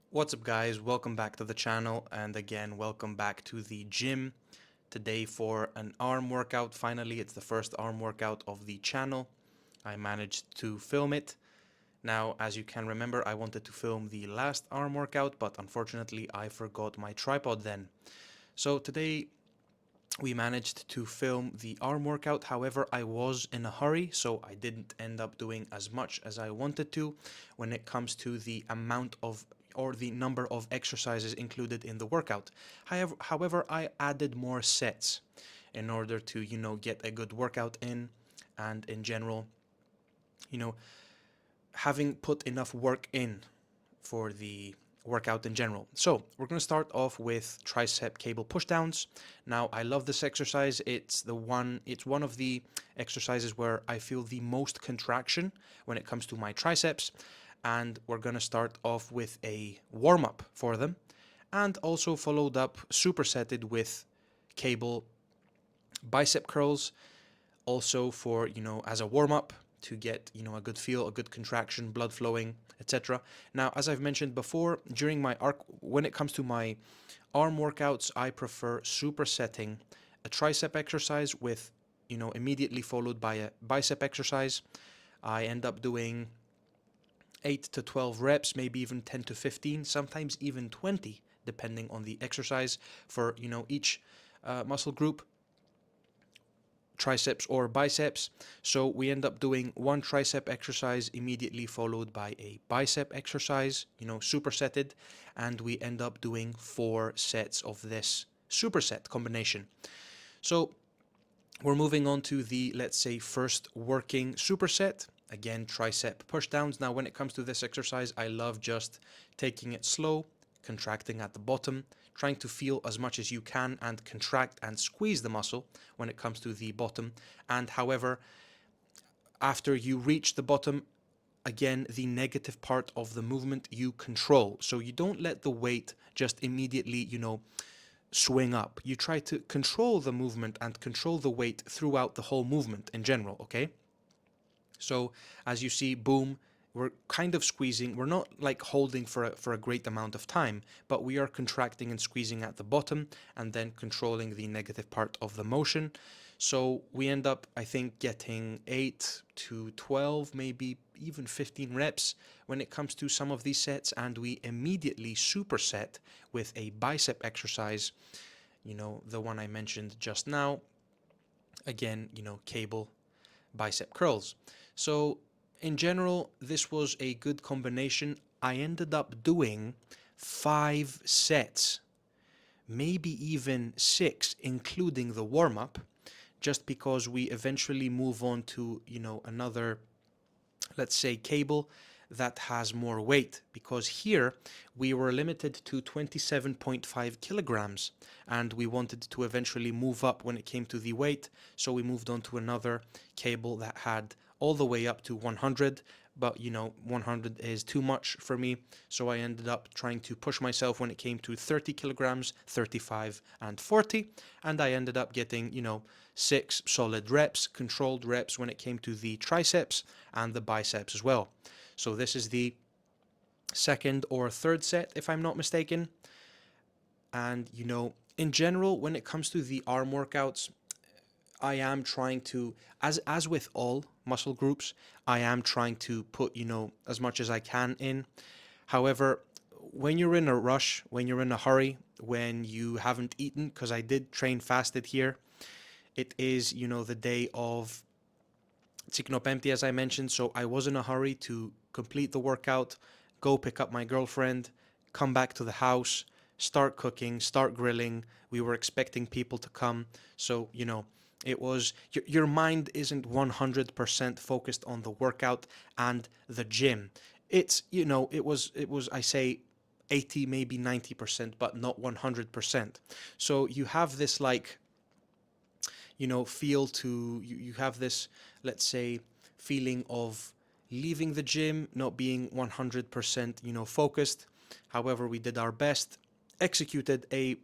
What's up guys, welcome back to the channel, and again welcome back to the gym today for an arm workout. Finally, it's the first arm workout of the channel. I managed to film it. Now, as you can remember, I wanted to film the last arm workout, but unfortunately I forgot my tripod then. So today we managed to film the arm workout. However, I was in a hurry, so I didn't end up doing as much as I wanted to when it comes to the amount of or the number of exercises included in the workout. However, I added more sets in order to, get a good workout in, and in general, you know, having put enough work in for the workout in general. So we're going to start off with tricep cable pushdowns. Now, I love this exercise. It's one of the exercises where I feel the most contraction when it comes to my triceps, and we're going to start off with a warm up for them, and also followed up supersetted with cable bicep curls, also for, as a warm up to get, a good feel, a good contraction, blood flowing, etc. Now, as I've mentioned before, during my arc, when it comes to my arm workouts, I prefer supersetting a tricep exercise with, immediately followed by a bicep exercise. I end up doing 8 to 12 reps, maybe even 10 to 15, sometimes even 20, depending on the exercise for, each muscle group, triceps or biceps. So we end up doing one tricep exercise immediately followed by a bicep exercise, supersetted, and we end up doing 4 sets of this superset combination. So we're moving on to the, let's say, first working superset. Again, tricep pushdowns. Now, when it comes to this exercise, I love just taking it slow, contracting at the bottom, trying to feel as much as you can and contract and squeeze the muscle when it comes to the bottom. And however, after you reach the bottom, again, the negative part of the movement you control. So you don't let the weight just immediately, swing up. You try to control the movement and control the weight throughout the whole movement in general, okay? So as you see, boom, we're kind of squeezing. We're not like holding for a great amount of time, but we are contracting and squeezing at the bottom and then controlling the negative part of the motion. So we end up, I think, getting 8 to 12, maybe even 15 reps when it comes to some of these sets, and we immediately superset with a bicep exercise, the one I mentioned just now. Again, cable bicep curls. So in general, this was a good combination. I ended up doing 5 sets, maybe even 6, including the warm up, just because we eventually move on to, another, let's say, cable that has more weight, because here we were limited to 27.5 kilograms and we wanted to eventually move up when it came to the weight, so we moved on to another cable that had all the way up to 100, but 100 is too much for me, so I ended up trying to push myself when it came to 30 kilograms, 35 and 40, and I ended up getting 6 solid reps, controlled reps when it came to the triceps and the biceps as well. So this is the second or third set, if I'm not mistaken. And in general, when it comes to the arm workouts, I am trying to, as with all muscle groups, I am trying to put, as much as I can in. However, when you're in a rush, when you're in a hurry, when you haven't eaten, because I did train fasted here, it is, the day of Tik Tok, as I mentioned, so I was in a hurry to complete the workout, go pick up my girlfriend, come back to the house, start cooking, start grilling. We were expecting people to come, so it was your mind isn't 100% focused on the workout and the gym. It's it was I say 80, maybe 90%, but not 100%. So you have this like feel to you have this, let's say, feeling of leaving the gym not being 100% focused. However, we did our best, executed a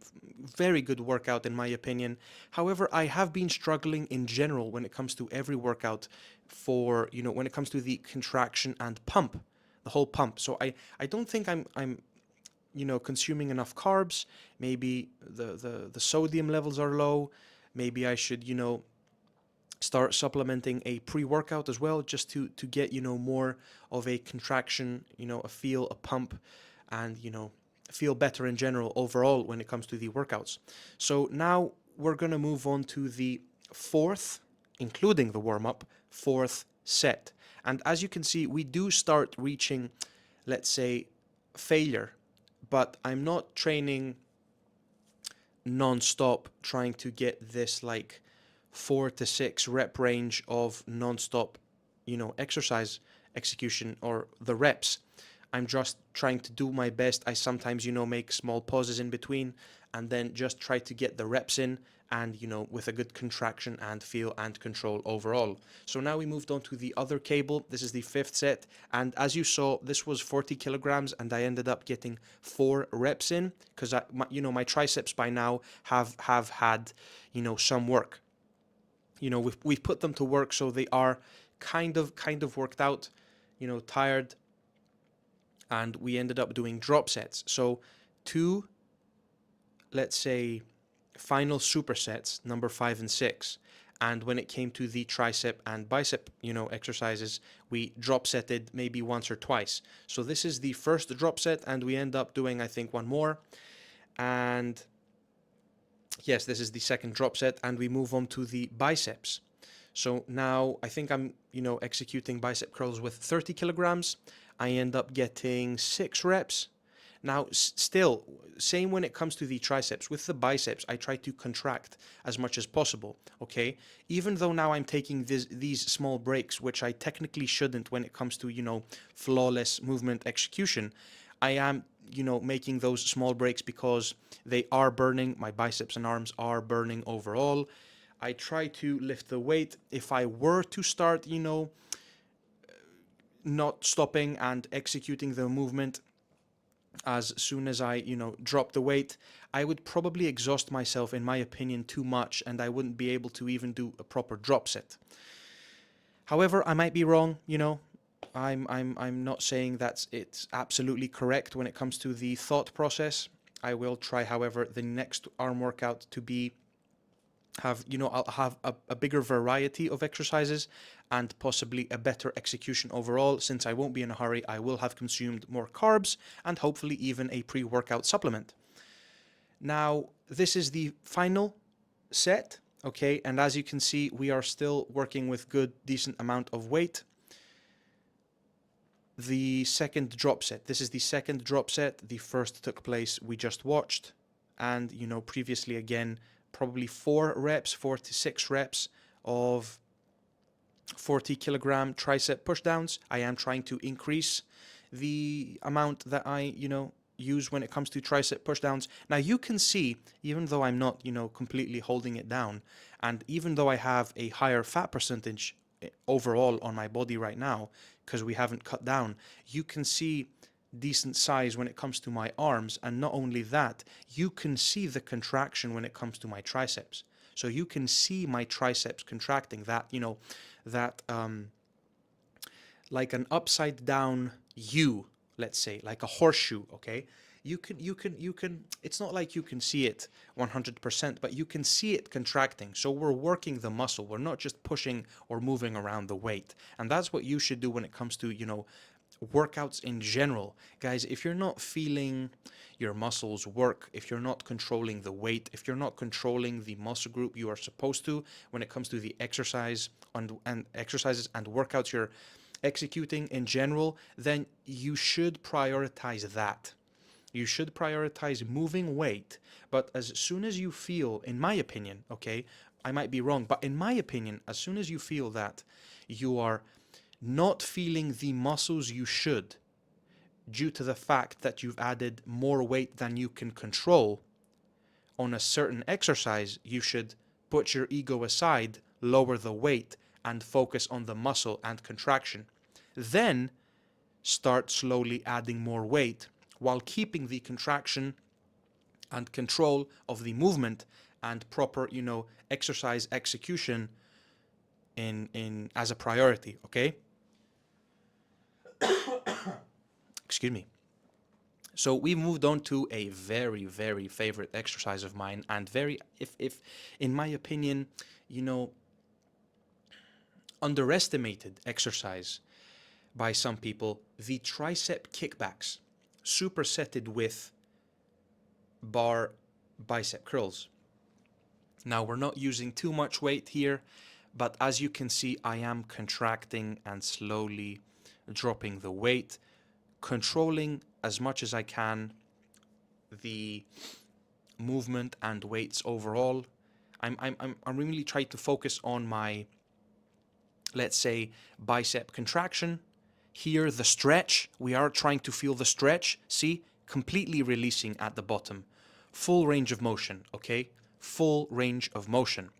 very good workout in my opinion. However, I have been struggling in general when it comes to every workout for when it comes to the contraction and pump, the whole pump. So I don't think I'm consuming enough carbs. Maybe the sodium levels are low. Maybe I should, start supplementing a pre-workout as well, just to get, more of a contraction, a feel, a pump, and, feel better in general overall when it comes to the workouts. So now we're going to move on to the fourth, including the warm-up, fourth set. And as you can see, we do start reaching, let's say, failure, but I'm not training non-stop trying to get this like 4 to 6 rep range of non-stop, exercise execution or the reps. I'm just trying to do my best. I sometimes, make small pauses in between and then just try to get the reps in and, with a good contraction and feel and control overall. So now we moved on to the other cable. This is the fifth set. And as you saw, this was 40 kilograms and I ended up getting 4 reps in because, my triceps by now have had, some work. We've put them to work, so they are kind of worked out, tired, and we ended up doing drop sets. So 2, let's say, final supersets, number 5 and 6. And when it came to the tricep and bicep, exercises, we drop setted maybe once or twice. So this is the first drop set, and we end up doing, I think, one more. And yes, this is the second drop set, and we move on to the biceps. So now I think I'm, executing bicep curls with 30 kilograms. I end up getting 6 reps. Now, still, same when it comes to the triceps. With the biceps, I try to contract as much as possible, okay? Even though now I'm taking these small breaks, which I technically shouldn't when it comes to, flawless movement execution, I am, making those small breaks because they are burning. My biceps and arms are burning overall. I try to lift the weight. If I were to start, not stopping and executing the movement as soon as I, drop the weight, I would probably exhaust myself, in my opinion, too much, and I wouldn't be able to even do a proper drop set. However, I might be wrong, I'm not saying that it's absolutely correct when it comes to the thought process. I will try, however, the next arm workout to be I'll have a bigger variety of exercises and possibly a better execution overall. Since I won't be in a hurry, I will have consumed more carbs and hopefully even a pre-workout supplement. Now, this is the final set, okay? And as you can see, we are still working with good, decent amount of weight. The second drop set. This is the second drop set. The first took place, we just watched. And, previously again, probably 4 to 6 reps of 40 kilogram tricep pushdowns. I am trying to increase the amount that I, use when it comes to tricep pushdowns. Now you can see, even though I'm not, completely holding it down, and even though I have a higher fat percentage overall on my body right now, because we haven't cut down, you can see decent size when it comes to my arms, and not only that, you can see the contraction when it comes to my triceps. So you can see my triceps contracting, that like an upside down U, let's say, like a horseshoe, okay? You can, it's not like you can see it 100%, but you can see it contracting. So we're working the muscle. We're not just pushing or moving around the weight. And that's what you should do when it comes to, workouts in general. Guys, if you're not feeling your muscles work, if you're not controlling the weight, if you're not controlling the muscle group you are supposed to when it comes to the exercise and exercises and workouts you're executing in general, then you should prioritize that. You should prioritize moving weight. But as soon as you feel, in my opinion, okay, I might be wrong, but in my opinion, as soon as you feel that you are not feeling the muscles you should due to the fact that you've added more weight than you can control on a certain exercise, you should put your ego aside, lower the weight, and focus on the muscle and contraction. Then start slowly adding more weight while keeping the contraction and control of the movement and proper, exercise execution in as a priority, okay? Excuse me. So we moved on to a very, very favorite exercise of mine, and very, if in my opinion, you know, underestimated exercise by some people, the tricep kickbacks, supersetted with bar bicep curls. Now we're not using too much weight here, but as you can see, I am contracting and slowly dropping the weight, controlling as much as I can the movement and weights overall. I'm really trying to focus on my, let's say, bicep contraction. Here, the stretch, we are trying to feel the stretch. See, completely releasing at the bottom. Full range of motion, okay? Full range of motion.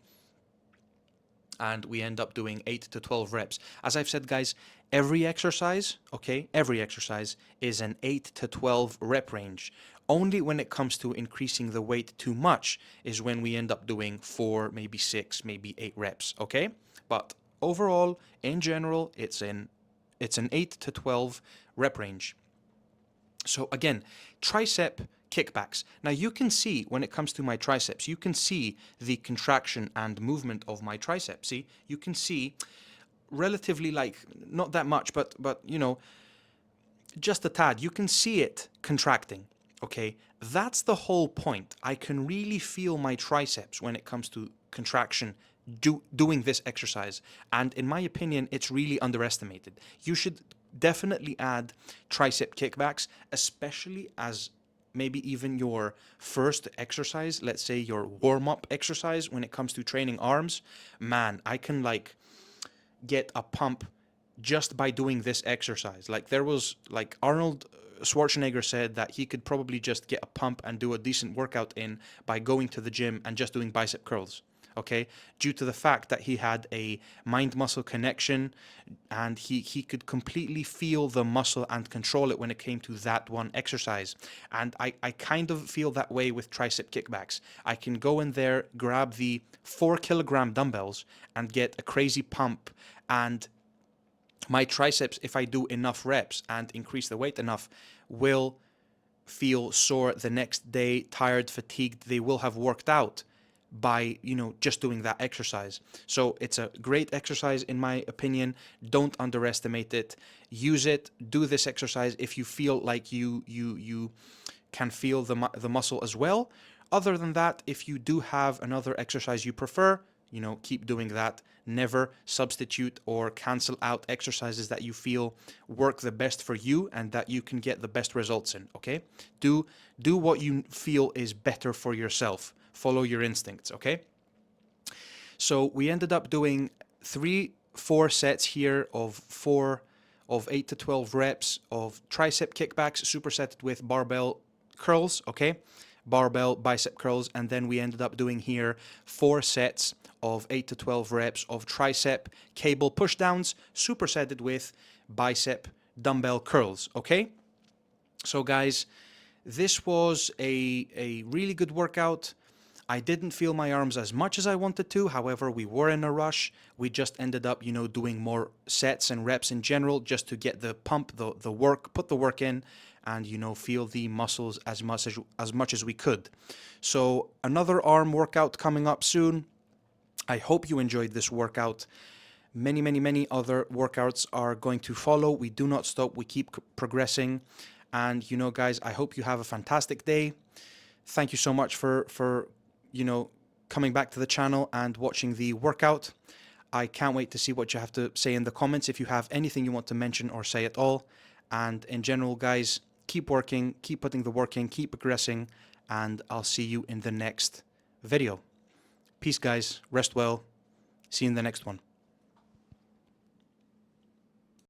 And we end up doing 8 to 12 reps. As I've said, guys, every exercise, okay, every exercise is an 8 to 12 rep range. Only when it comes to increasing the weight too much is when we end up doing 4, maybe 6, maybe 8 reps, okay? But overall, in general, it's an 8 to 12 rep range. So again, tricep kickbacks. Now you can see when it comes to my triceps, you can see the contraction and movement of my triceps. See, you can see relatively, like, not that much, but you know, just a tad. You can see it contracting. Okay, that's the whole point. I can really feel my triceps when it comes to contraction doing this exercise, and in my opinion, it's really underestimated. You should definitely add tricep kickbacks, especially as maybe even your first exercise, let's say your warm-up exercise when it comes to training arms. Man, I can like get a pump just by doing this exercise. Like, there was, like, Arnold Schwarzenegger said that he could probably just get a pump and do a decent workout in by going to the gym and just doing bicep curls. Okay, due to the fact that he had a mind-muscle connection, and he could completely feel the muscle and control it when it came to that one exercise. And I kind of feel that way with tricep kickbacks. I can go in there, grab the 4 kilogram dumbbells and get a crazy pump, and my triceps, if I do enough reps and increase the weight enough, will feel sore the next day, tired, fatigued. They will have worked out by, you know, just doing that exercise. So it's a great exercise in my opinion. Don't underestimate it. Use it. Do this exercise if you feel like you can feel the muscle as well. Other than that, if you do have another exercise you prefer, you know, keep doing that. Never substitute or cancel out exercises that you feel work the best for you and that you can get the best results in, okay? Do what you feel is better for yourself. Follow your instincts, okay? So we ended up doing 4 sets here of 8 to 12 reps of tricep kickbacks supersetted with barbell curls, okay? Barbell bicep curls, and then we ended up doing here 4 sets of 8 to 12 reps of tricep cable pushdowns supersetted with bicep dumbbell curls, okay? So guys, this was a really good workout. I didn't feel my arms as much as I wanted to. However, we were in a rush. We just ended up, you know, doing more sets and reps in general just to get the pump, the work, put the work in, and, you know, feel the muscles as much as we could. So another arm workout coming up soon. I hope you enjoyed this workout. Many, many, many other workouts are going to follow. We do not stop. We keep progressing. And, you know, guys, I hope you have a fantastic day. Thank you so much for you know, coming back to the channel and watching the workout. I can't wait to see what you have to say in the comments if you have anything you want to mention or say at all. And in general, guys, keep working, keep putting the work in, keep progressing, and I'll see you in the next video. Peace, guys. Rest well. See you in the next one.